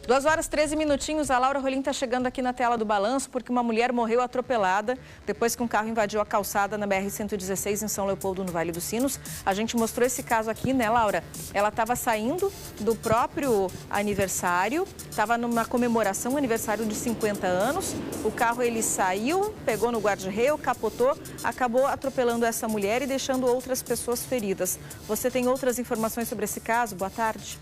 2h13. A Laura Rolim está chegando aqui na tela do Balanço porque uma mulher morreu atropelada depois que um carro invadiu a calçada na BR-116 em São Leopoldo, no Vale dos Sinos. A gente mostrou esse caso aqui, né, Laura? Ela estava saindo do próprio aniversário, estava numa comemoração, aniversário de 50 anos. O carro, ele saiu, pegou no guarda-reio, capotou, acabou atropelando essa mulher e deixando outras pessoas feridas. Você tem outras informações sobre esse caso? Boa tarde.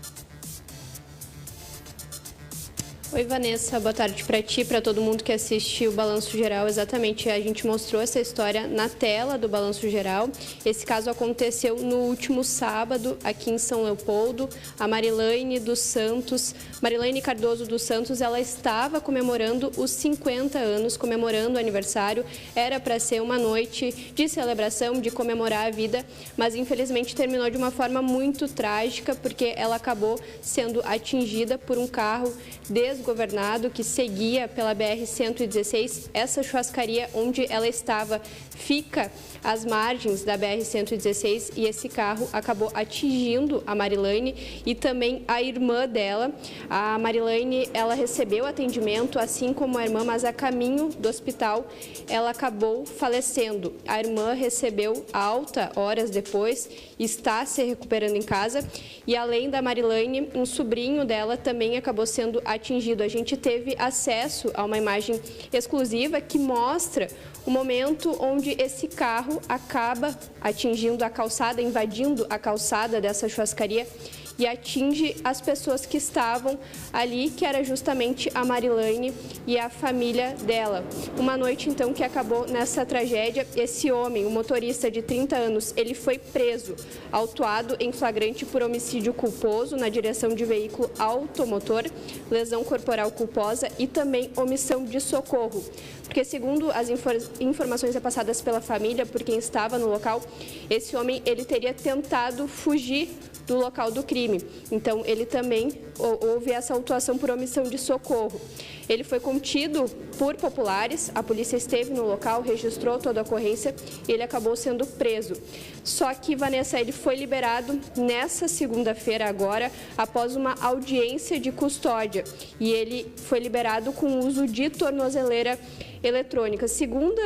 Oi, Vanessa, boa tarde para ti, para todo mundo que assiste o Balanço Geral. Exatamente, a gente mostrou essa história na tela do Balanço Geral. Esse caso aconteceu no último sábado, aqui em São Leopoldo. A Marilane Cardoso dos Santos, ela estava comemorando os 50 anos, comemorando o aniversário. Era para ser uma noite de celebração, de comemorar a vida, mas infelizmente terminou de uma forma muito trágica, porque ela acabou sendo atingida por um carro desgovernado que seguia pela BR-116. Essa churrascaria onde ela estava fica às margens da BR-116 e esse carro acabou atingindo a Marilane e também a irmã dela. A Marilane, ela recebeu atendimento, assim como a irmã, mas a caminho do hospital ela acabou falecendo. A irmã recebeu alta horas depois, está se recuperando em casa e além da Marilane, um sobrinho dela também acabou sendo atingido. A gente teve acesso a uma imagem exclusiva que mostra o momento onde esse carro acaba atingindo a calçada, invadindo a calçada dessa churrascaria e atinge as pessoas que estavam ali, que era justamente a Marilane e a família dela. Uma noite, então, que acabou nessa tragédia. Esse homem, o motorista de 30 anos, ele foi preso, autuado em flagrante por homicídio culposo na direção de veículo automotor, lesão corporal culposa e também omissão de socorro. Porque, segundo as informações repassadas pela família, por quem estava no local, esse homem ele teria tentado fugir do local do crime. Então, ele também houve essa autuação por omissão de socorro. Ele foi contido por populares, a polícia esteve no local, registrou toda a ocorrência e ele acabou sendo preso. Só que, Vanessa, ele foi liberado nessa segunda-feira agora, após uma audiência de custódia. E ele foi liberado com o uso de tornozeleira eletrônica. Segundo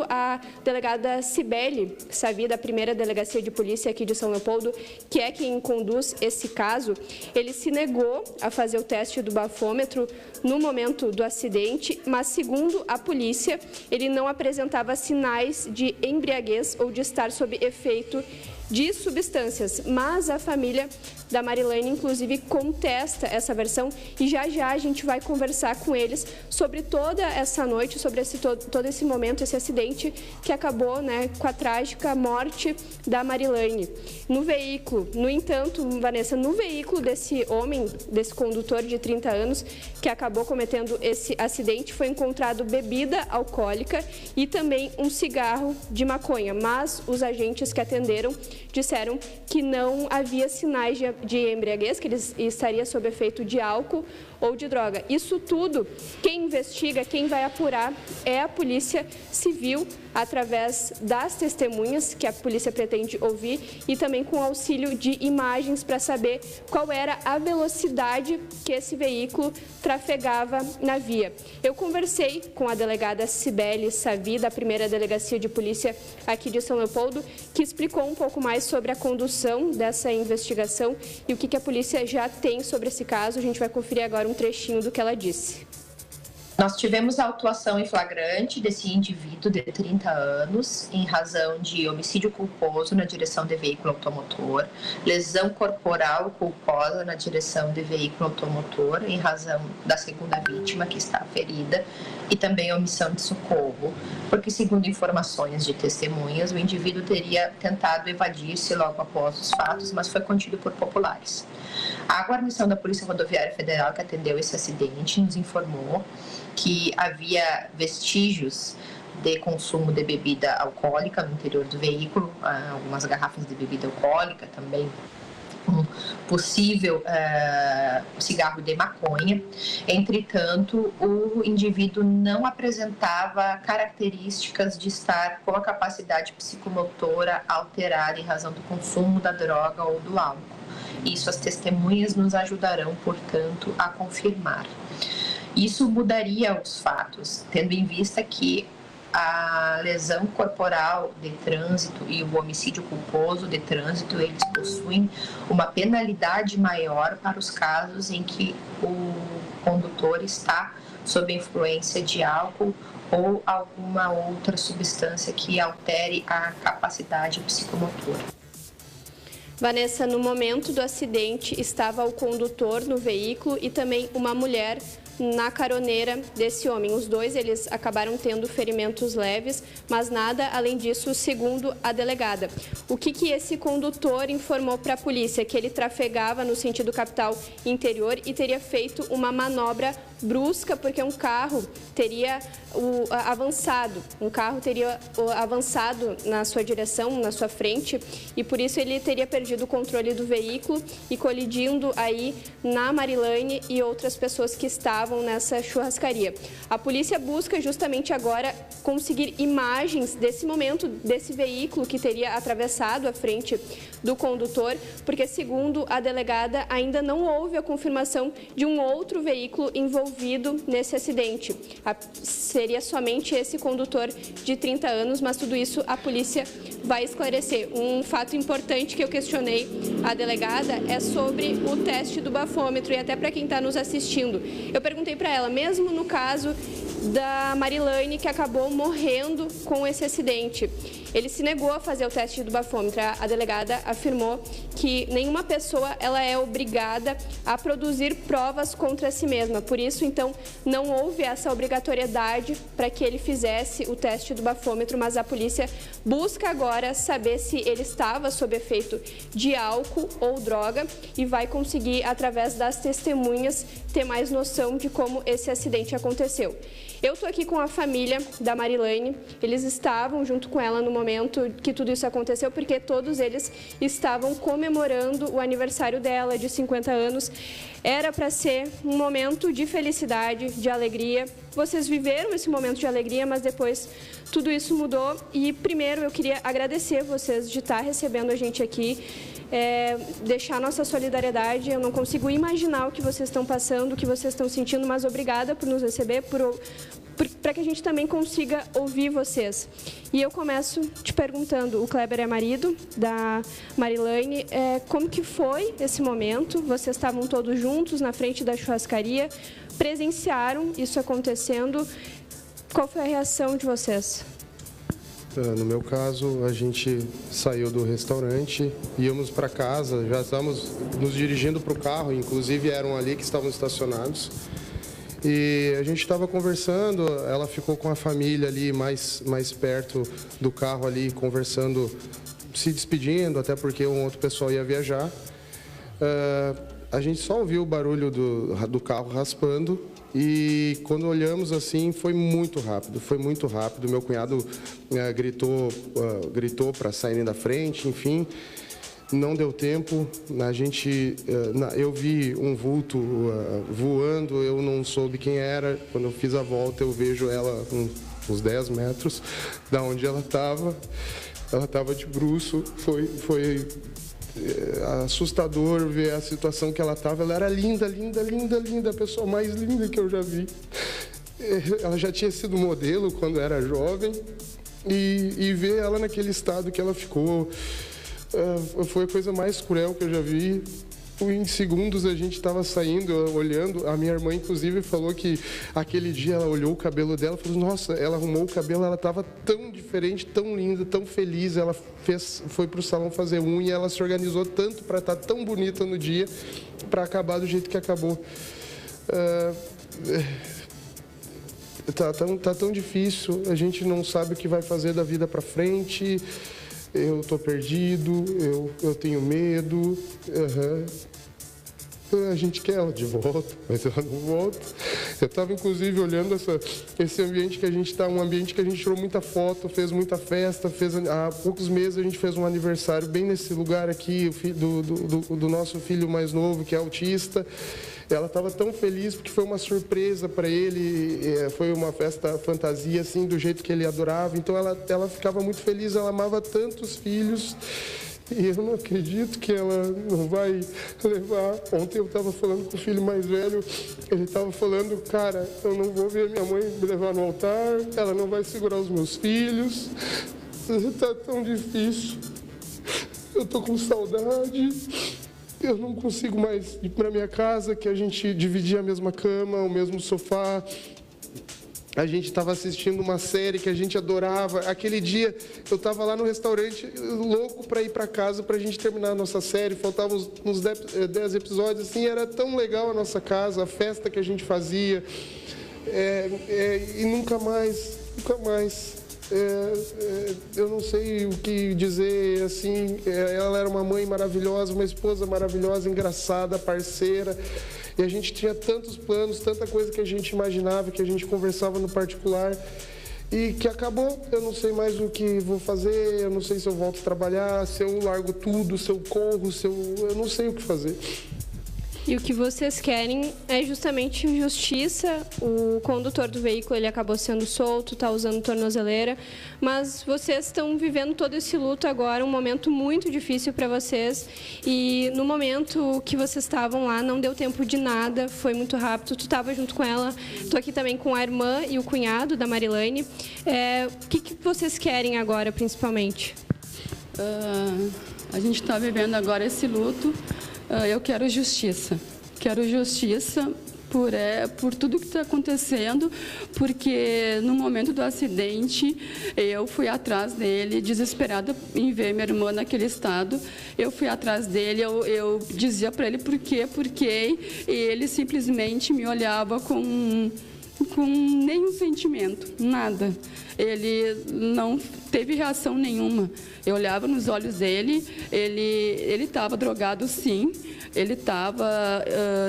a delegada Cibele Savi, da primeira delegacia de polícia aqui de São Leopoldo, que é quem conduz esse caso, ele se negou a fazer o teste do bafômetro no momento do acidente, mas segundo a polícia, ele não apresentava sinais de embriaguez ou de estar sob efeito de substâncias, mas a família da Marilane, inclusive, contesta essa versão e já a gente vai conversar com eles sobre toda essa noite, sobre todo esse momento, esse acidente que acabou, né, com a trágica morte da Marilane. No veículo, no entanto, Vanessa, no veículo desse homem, desse condutor de 30 anos, que acabou cometendo esse acidente, foi encontrado bebida alcoólica e também um cigarro de maconha, mas os agentes que atenderam disseram que não havia sinais de embriaguez, que ele estaria sob efeito de álcool ou de droga. Isso tudo, quem investiga, quem vai apurar é a Polícia Civil, através das testemunhas que a polícia pretende ouvir e também com auxílio de imagens para saber qual era a velocidade que esse veículo trafegava na via. Eu conversei com a delegada Cibele Savi, da primeira delegacia de polícia aqui de São Leopoldo, que explicou um pouco mais sobre a condução dessa investigação e o que a polícia já tem sobre esse caso. A gente vai conferir agora um trechinho do que ela disse. Nós tivemos a autuação em flagrante desse indivíduo de 30 anos em razão de homicídio culposo na direção de veículo automotor, lesão corporal culposa na direção de veículo automotor em razão da segunda vítima que está ferida e também omissão de socorro, porque, segundo informações de testemunhas, o indivíduo teria tentado evadir-se logo após os fatos, mas foi contido por populares. A guarnição da Polícia Rodoviária Federal que atendeu esse acidente nos informou que havia vestígios de consumo de bebida alcoólica no interior do veículo, algumas garrafas de bebida alcoólica, também um possível cigarro de maconha. Entretanto, o indivíduo não apresentava características de estar com a capacidade psicomotora alterada em razão do consumo da droga ou do álcool. Isso as testemunhas nos ajudarão, portanto, a confirmar. Isso mudaria os fatos, tendo em vista que a lesão corporal de trânsito e o homicídio culposo de trânsito, eles possuem uma penalidade maior para os casos em que o condutor está sob influência de álcool ou alguma outra substância que altere a capacidade psicomotora. Vanessa, no momento do acidente estava o condutor no veículo e também uma mulher na caroneira desse homem. Os dois, eles acabaram tendo ferimentos leves, mas nada além disso, segundo a delegada. O que esse condutor informou para a polícia? Que ele trafegava no sentido capital interior e teria feito uma manobra brusca, porque um carro teria avançado na sua direção, na sua frente, e por isso ele teria perdido o controle do veículo e colidindo aí na Marilane e outras pessoas que estavam nessa churrascaria. A polícia busca justamente agora conseguir imagens desse momento, desse veículo que teria atravessado a frente do condutor, porque segundo a delegada ainda não houve a confirmação de um outro veículo envolvido nesse acidente. Seria somente esse condutor de 30 anos, mas tudo isso a polícia vai esclarecer. Um fato importante que eu questionei a delegada é sobre o teste do bafômetro, e até para quem está nos assistindo. Eu perguntei para ela, mesmo no caso da Marilane, que acabou morrendo com esse acidente, ele se negou a fazer o teste do bafômetro. A delegada afirmou que nenhuma pessoa ela é obrigada a produzir provas contra si mesma. Por isso, então, não houve essa obrigatoriedade para que ele fizesse o teste do bafômetro, mas a polícia busca agora saber se ele estava sob efeito de álcool ou droga e vai conseguir, através das testemunhas, ter mais noção de como esse acidente aconteceu. Eu estou aqui com a família da Marilane, eles estavam junto com ela no momento que tudo isso aconteceu, porque todos eles estavam comemorando o aniversário dela, de 50 anos. Era para ser um momento de felicidade, de alegria. Vocês viveram esse momento de alegria, mas depois tudo isso mudou. E primeiro eu queria agradecer vocês de estar recebendo a gente aqui, deixar nossa solidariedade. Eu não consigo imaginar o que vocês estão passando, o que vocês estão sentindo, mas obrigada por nos receber, para que a gente também consiga ouvir vocês. E eu começo te perguntando, o Kleber é marido da Marilane, como que foi esse momento? Vocês estavam todos juntos na frente da churrascaria, presenciaram isso acontecendo. Qual foi a reação de vocês? No meu caso, a gente saiu do restaurante, íamos para casa, já estávamos nos dirigindo para o carro, inclusive eram ali que estavam estacionados. E a gente estava conversando, ela ficou com a família ali mais perto do carro ali, conversando, se despedindo, até porque um outro pessoal ia viajar. A gente só ouviu o barulho do carro raspando e quando olhamos assim foi muito rápido. Meu cunhado gritou para saírem da frente, enfim. Não deu tempo, eu vi um vulto voando, eu não soube quem era. Quando eu fiz a volta, eu vejo ela uns 10 metros da onde ela estava. Ela estava de bruço, foi assustador ver a situação que ela estava. Ela era linda, a pessoa mais linda que eu já vi. Ela já tinha sido modelo quando era jovem e ver ela naquele estado que ela ficou... foi a coisa mais cruel que eu já vi. Em segundos a gente estava saindo, olhando. A minha irmã, inclusive, falou que aquele dia ela olhou o cabelo dela e falou: nossa, ela arrumou o cabelo, ela estava tão diferente, tão linda, tão feliz. Ela foi para o salão fazer unha, ela se organizou tanto para estar tão bonita no dia, para acabar do jeito que acabou. Tá tão difícil, a gente não sabe o que vai fazer da vida para frente. Eu estou perdido, eu tenho medo. A gente quer ela de volta, mas ela não volta. Eu estava, inclusive, olhando esse ambiente que a gente está, um ambiente que a gente tirou muita foto, fez muita festa. Há poucos meses a gente fez um aniversário bem nesse lugar aqui, do nosso filho mais novo, que é autista. Ela estava tão feliz porque foi uma surpresa para ele, foi uma festa fantasia, assim, do jeito que ele adorava. Então ela ficava muito feliz, ela amava tanto os filhos E eu não acredito que ela não vai levar. Ontem eu estava falando com o filho mais velho, ele estava falando, cara, eu não vou ver minha mãe me levar no altar, ela não vai segurar os meus filhos, está tão difícil, eu estou com saudade, eu não consigo mais ir para minha casa, que a gente dividia a mesma cama, o mesmo sofá. A gente estava assistindo uma série que a gente adorava. Aquele dia eu estava lá no restaurante, louco para ir para casa para a gente terminar a nossa série. Faltavam uns 10 episódios, assim, era tão legal a nossa casa, a festa que a gente fazia. E nunca mais. Eu não sei o que dizer, assim, ela era uma mãe maravilhosa, uma esposa maravilhosa, engraçada, parceira. E a gente tinha tantos planos, tanta coisa que a gente imaginava, que a gente conversava no particular e que acabou. Eu não sei mais o que vou fazer, eu não sei se eu volto a trabalhar, se eu largo tudo, se eu corro, eu não sei o que fazer. E o que vocês querem é justamente justiça. O condutor do veículo ele acabou sendo solto, está usando tornozeleira, mas vocês estão vivendo todo esse luto agora, um momento muito difícil para vocês. E no momento que vocês estavam lá, não deu tempo de nada, foi muito rápido. Tu estava junto com ela, estou aqui também com a irmã e o cunhado da Marilane. O que vocês querem agora, principalmente? A gente está vivendo agora esse luto. Eu quero justiça. Quero justiça por tudo que está acontecendo, porque no momento do acidente eu fui atrás dele, desesperada em ver minha irmã naquele estado. Eu fui atrás dele, eu dizia para ele por quê, e ele simplesmente me olhava com nenhum sentimento, nada. Ele não teve reação nenhuma. Eu olhava nos olhos dele, ele estava drogado, sim. Ele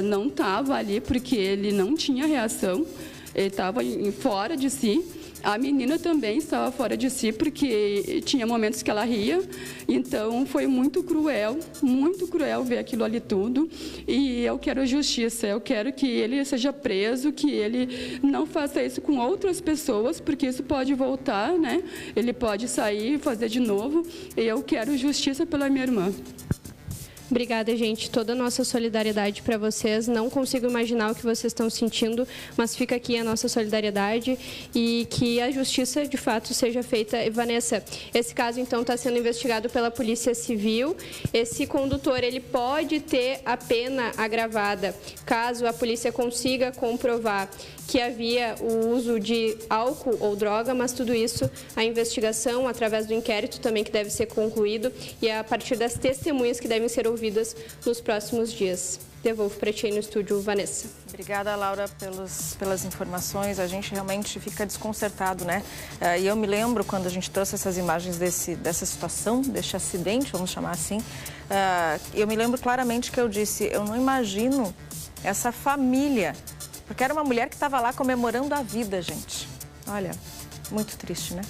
não estava ali porque ele não tinha reação. Ele estava fora de si. A menina também estava fora de si porque tinha momentos que ela ria. Então, foi muito cruel ver aquilo ali tudo. E eu quero justiça, eu quero que ele seja preso, que ele não faça isso com outras pessoas, porque isso pode voltar, né? Ele pode sair e fazer de novo. E eu quero justiça pela minha irmã. Obrigada, gente. Toda a nossa solidariedade para vocês. Não consigo imaginar o que vocês estão sentindo, mas fica aqui a nossa solidariedade e que a justiça, de fato, seja feita. E, Vanessa, esse caso, então, está sendo investigado pela Polícia Civil. Esse condutor, ele pode ter a pena agravada, caso a polícia consiga comprovar que havia o uso de álcool ou droga, mas tudo isso, a investigação, através do inquérito também que deve ser concluído e a partir das testemunhas que devem ser ouvidas nos próximos dias. Devolvo para ti aí no estúdio, Vanessa. Obrigada, Laura, pelas informações. A gente realmente fica desconcertado, né? E eu me lembro quando a gente trouxe essas imagens dessa situação, deste acidente, vamos chamar assim, eu me lembro claramente que eu disse, eu não imagino essa família, porque era uma mulher que estava lá comemorando a vida, gente. Olha, muito triste, né?